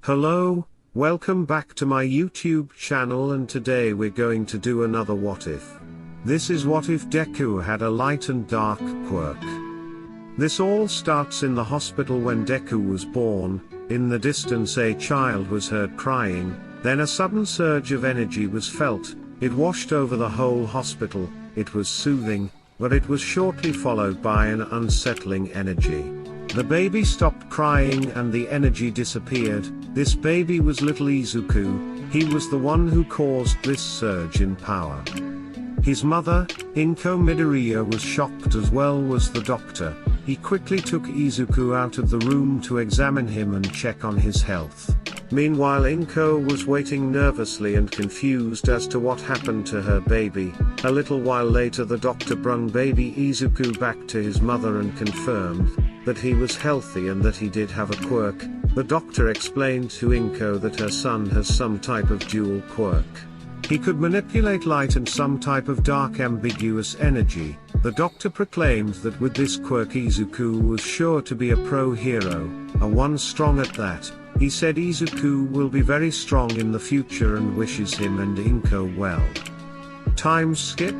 Hello, welcome back to my YouTube channel, and today we're going to do another what if. This is what if Deku had a light and dark quirk. This all starts in the hospital when Deku was born. In the distance a child was heard crying, then a sudden surge of energy was felt. It washed over the whole hospital. It was soothing, but it was shortly followed by an unsettling energy. The baby stopped crying and the energy disappeared. This baby was little Izuku. He was the one who caused this surge in power. His mother, Inko Midoriya, was shocked, as well was the doctor. He quickly took Izuku out of the room to examine him and check on his health. Meanwhile, Inko was waiting nervously and confused as to what happened to her baby. A little while later the doctor brung baby Izuku back to his mother and confirmed that he was healthy and that he did have a quirk. The doctor explained to Inko that her son has some type of dual quirk. He could manipulate light and some type of dark ambiguous energy. The doctor proclaimed that with this quirk Izuku was sure to be a pro hero, a one strong at that. He said Izuku will be very strong in the future and wishes him and Inko well. Time skip.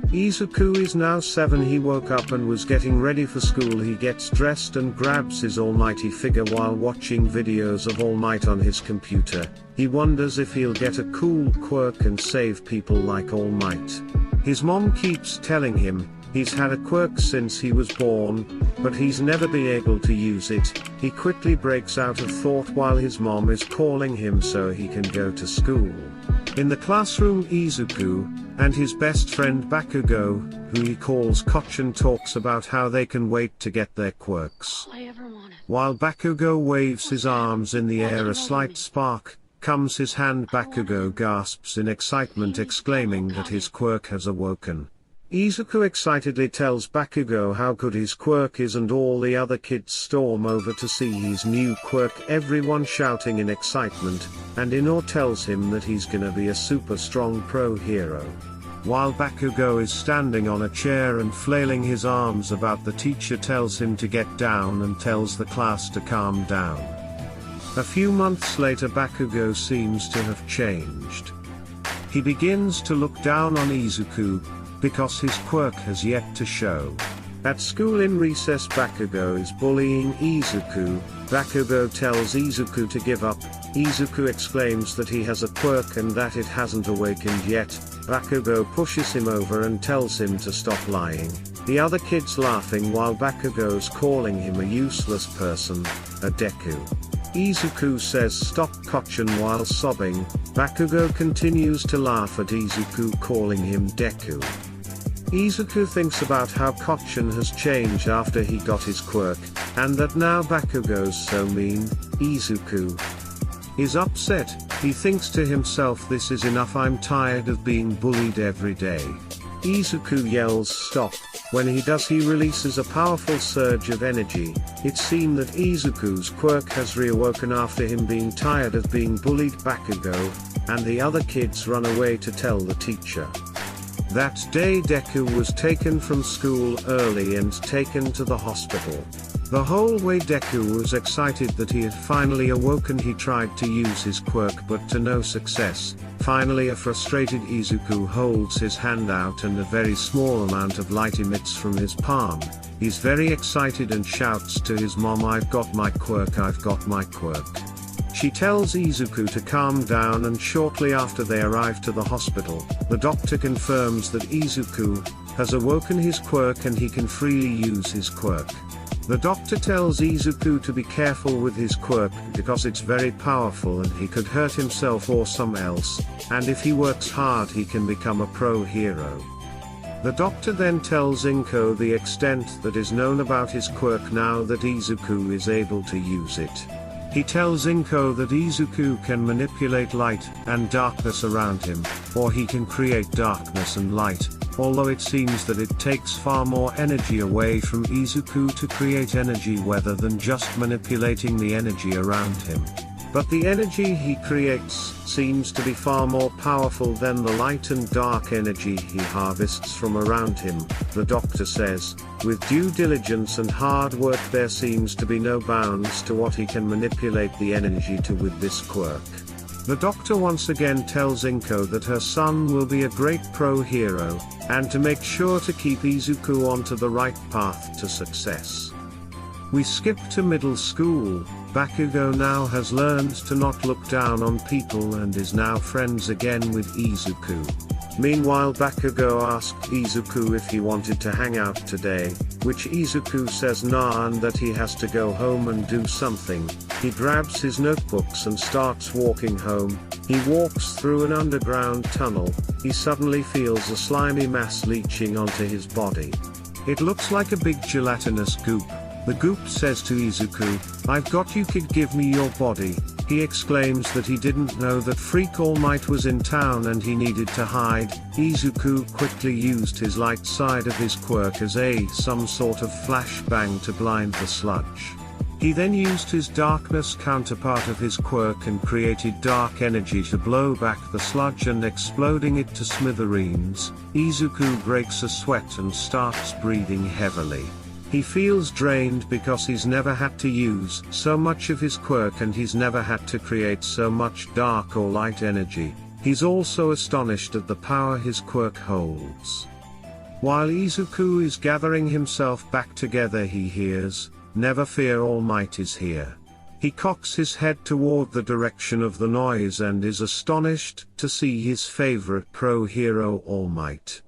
Izuku is now 7. He woke up and was getting ready for school. He gets dressed and grabs his almighty figure while watching videos of All Might on his computer. He wonders if he'll get a cool quirk and save people like All Might. His mom keeps telling him he's had a quirk since he was born, but he's never been able to use it. He quickly breaks out of thought while his mom is calling him so he can go to school. In the classroom, Izuku and his best friend Bakugo, who he calls Kochen, talks about how they can wait to get their quirks. While Bakugo waves his arms in the air, a slight spark comes his hand. Bakugo gasps in excitement, exclaiming that his quirk has awoken. Izuku excitedly tells Bakugo how good his quirk is, and all the other kids storm over to see his new quirk, everyone shouting in excitement, and Ino tells him that he's gonna be a super strong pro hero. While Bakugo is standing on a chair and flailing his arms about, the teacher tells him to get down and tells the class to calm down. A few months later, Bakugo seems to have changed. He begins to look down on Izuku because his quirk has yet to show. At school in recess, Bakugo is bullying Izuku. Bakugo tells Izuku to give up. Izuku exclaims that he has a quirk and that it hasn't awakened yet. Bakugo pushes him over and tells him to stop lying. The other kids laughing while Bakugo's calling him a useless person, a Deku. Izuku says stop Kochen while sobbing. Bakugo continues to laugh at Izuku calling him Deku. Izuku thinks about how Kochen has changed after he got his quirk, and that now Bakugo's so mean. Izuku is upset. He thinks to himself, this is enough, I'm tired of being bullied every day. Izuku yells stop. When he does, he releases a powerful surge of energy. It's seen that Izuku's quirk has reawoken after him being tired of being bullied. Bakugo and the other kids run away to tell the teacher. That day Deku was taken from school early and taken to the hospital. The whole way Deku was excited that he had finally awoken. He tried to use his quirk but to no success. Finally, a frustrated Izuku holds his hand out and a very small amount of light emits from his palm. He's very excited and shouts to his mom, I've got my quirk, I've got my quirk. She tells Izuku to calm down, and shortly after they arrive to the hospital, the doctor confirms that Izuku has awoken his quirk and he can freely use his quirk. The doctor tells Izuku to be careful with his quirk because it's very powerful and he could hurt himself or someone else, and if he works hard he can become a pro hero. The doctor then tells Inko the extent that is known about his quirk now that Izuku is able to use it. He tells Inko that Izuku can manipulate light and darkness around him, or he can create darkness and light, although it seems that it takes far more energy away from Izuku to create energy weather than just manipulating the energy around him. But the energy he creates seems to be far more powerful than the light and dark energy he harvests from around him, the doctor says. With due diligence and hard work there seems to be no bounds to what he can manipulate the energy to with this quirk. The doctor once again tells Inko that her son will be a great pro hero, and to make sure to keep Izuku onto the right path to success. We skip to middle school. Bakugo now has learned to not look down on people and is now friends again with Izuku. Meanwhile, Bakugo asked Izuku if he wanted to hang out today, which Izuku says nah and that he has to go home and do something. He grabs his notebooks and starts walking home. He walks through an underground tunnel. He suddenly feels a slimy mass leaching onto his body. It looks like a big gelatinous goop. The goop says to Izuku, "I've got you kid, give me your body." He exclaims that he didn't know that Freak All Might was in town and he needed to hide. Izuku quickly used his light side of his quirk as some sort of flashbang to blind the sludge. He then used his darkness counterpart of his quirk and created dark energy to blow back the sludge and exploding it to smithereens. Izuku breaks a sweat and starts breathing heavily. He feels drained because he's never had to use so much of his quirk and he's never had to create so much dark or light energy. He's also astonished at the power his quirk holds. While Izuku is gathering himself back together, he hears, "Never fear, All Might is here." He cocks his head toward the direction of the noise and is astonished to see his favorite pro-hero All Might.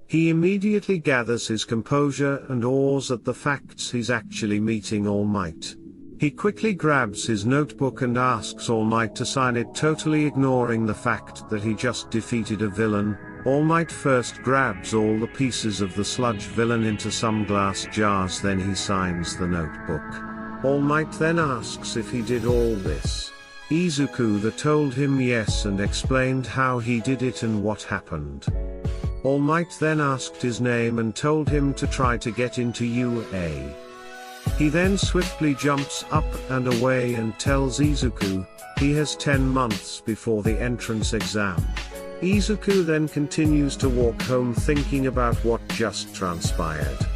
He immediately gathers his composure and awes at the facts he's actually meeting All Might. He quickly grabs his notebook and asks All Might to sign it, totally ignoring the fact that he just defeated a villain. All Might first grabs all the pieces of the sludge villain into some glass jars, then he signs the notebook. All Might then asks if he did all this. Izuku told him yes and explained how he did it and what happened. All Might then asked his name and told him to try to get into UA. He then swiftly jumps up and away and tells Izuku he has 10 months before the entrance exam. Izuku then continues to walk home thinking about what just transpired.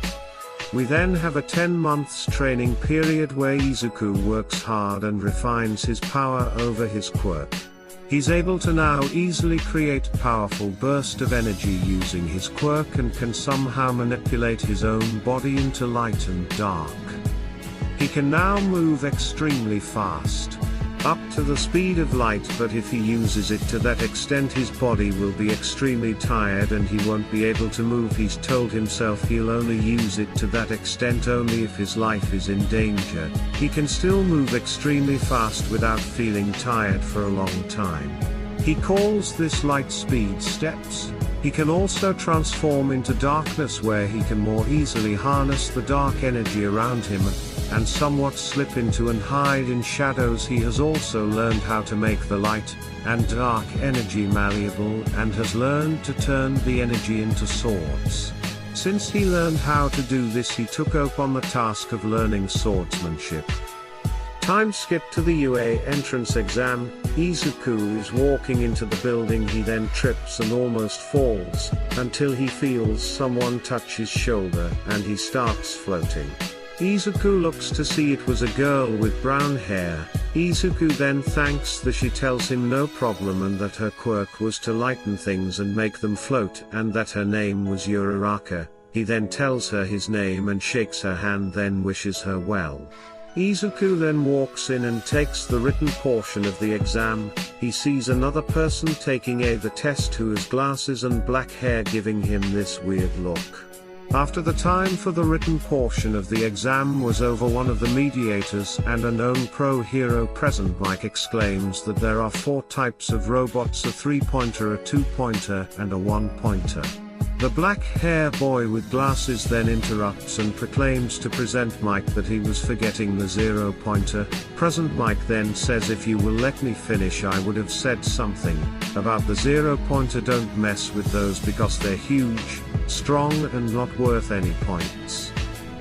We then have a 10 months training period where Izuku works hard and refines his power over his quirk. He's able to now easily create powerful burst of energy using his quirk and can somehow manipulate his own body into light and dark. He can now move extremely fast, up to the speed of light, but if he uses it to that extent his body will be extremely tired and he won't be able to move. He's told himself he'll only use it to that extent only if his life is in danger. He can still move extremely fast without feeling tired for a long time. He calls this light speed steps. He can also transform into darkness where he can more easily harness the dark energy around him and somewhat slip into and hide in shadows. He has also learned how to make the light and dark energy malleable and has learned to turn the energy into swords. Since he learned how to do this, he took up on the task of learning swordsmanship. Time skip to the UA entrance exam. Izuku is walking into the building. He then trips and almost falls, until he feels someone touch his shoulder and he starts floating. Izuku looks to see it was a girl with brown hair. Izuku then thanks her. She tells him no problem and that her quirk was to lighten things and make them float and that her name was Uraraka. He then tells her his name and shakes her hand, then wishes her well. Izuku then walks in and takes the written portion of the exam. He sees another person taking the test who has glasses and black hair, giving him this weird look. After the time for the written portion of the exam was over, one of the mediators and a known pro-hero present, Mike, exclaims that there are 4 types of robots: a 3-pointer, a 2-pointer, and a 1-pointer. The black-hair boy with glasses then interrupts and proclaims to present Mike that he was forgetting the 0-pointer. Present Mike then says, "If you will let me finish, I would have said something about the 0-pointer. Don't mess with those because they're huge, strong and not worth any points."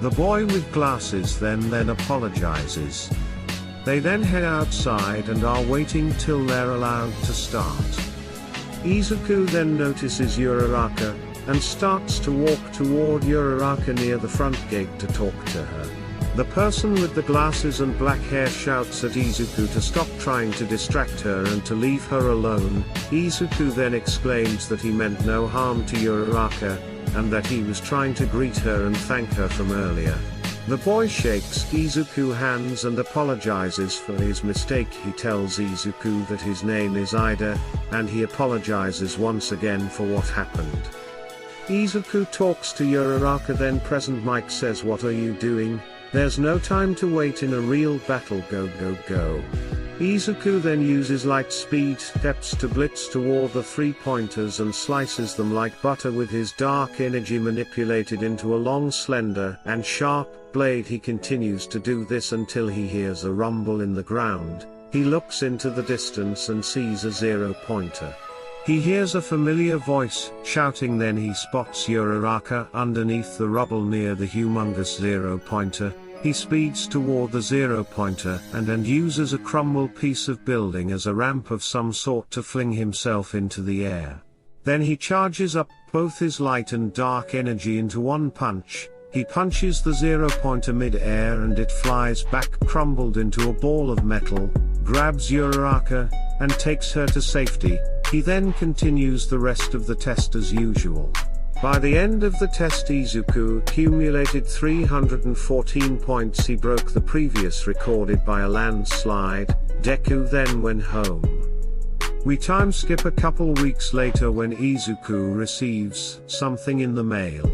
The boy with glasses then apologizes. They then head outside and are waiting till they're allowed to start. Izuku then notices Uraraka, and starts to walk toward Uraraka near the front gate to talk to her. The person with the glasses and black hair shouts at Izuku to stop trying to distract her and to leave her alone. Izuku then exclaims that he meant no harm to Uraraka, and that he was trying to greet her and thank her from earlier. The boy shakes Izuku's hands and apologizes for his mistake. He tells Izuku that his name is Ida, and he apologizes once again for what happened. Izuku talks to Uraraka, then Present Mike says, "What are you doing? There's no time to wait in a real battle, go go go." Izuku then uses light speed steps to blitz toward the 3-pointers and slices them like butter with his dark energy manipulated into a long, slender, and sharp blade. He continues to do this until he hears a rumble in the ground. He looks into the distance and sees a 0-pointer. He hears a familiar voice shouting, then he spots Uraraka underneath the rubble near the humongous 0-pointer. He speeds toward the 0-pointer and uses a crumble piece of building as a ramp of some sort to fling himself into the air. Then he charges up both his light and dark energy into one punch. He punches the 0-pointer mid-air and it flies back crumbled into a ball of metal, grabs Uraraka, and takes her to safety. He then continues the rest of the test as usual. By the end of the test, Izuku accumulated 314 points. He broke the previous recorded by a landslide. Deku then went home. We time skip a couple weeks later when Izuku receives something in the mail.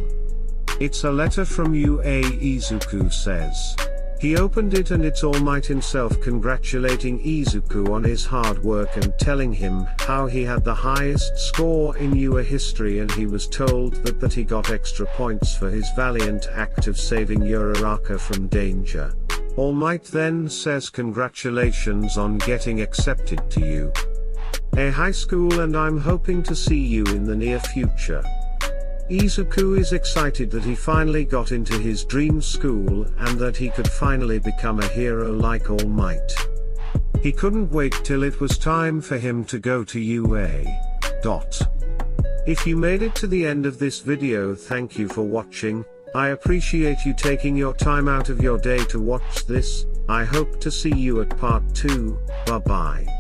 It's a letter from UA, Izuku says. He opened it and it's All Might himself congratulating Izuku on his hard work and telling him how he had the highest score in UA history, and he was told that he got extra points for his valiant act of saving Uraraka from danger. All Might then says, "Congratulations on getting accepted to UA High School, and I'm hoping to see you in the near future." Izuku is excited that he finally got into his dream school and that he could finally become a hero like All Might. He couldn't wait till it was time for him to go to UA. If you made it to the end of this video, thank you for watching. I appreciate you taking your time out of your day to watch this. I hope to see you at part 2. Bye bye.